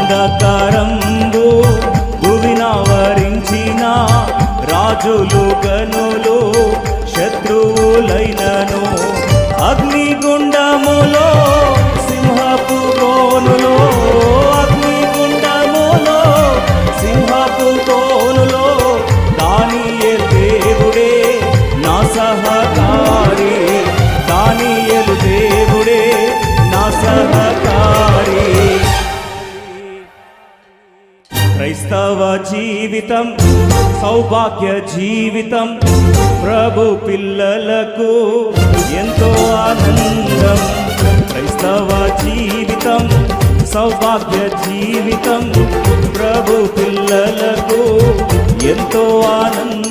అంధకారంబు భువినావరించిన రాజులు గనులు శత్రువులైనను అగ్నిగుండములో సింహపు గోనులో అగ్నిగుండములో సింహపు గోనులో దానియేలు దేవుడే నా సహకారి దానియేలు దేవుడే నా సహకారి. క్రైస్తవ జీవితం సౌభాగ్య జీవితం ప్రభు పిల్లలకు ఎంతో ఆనందం. క్రైస్తవ జీవితం సౌభాగ్య జీవితం ప్రభు పిల్లలకు ఎంతో ఆనందం.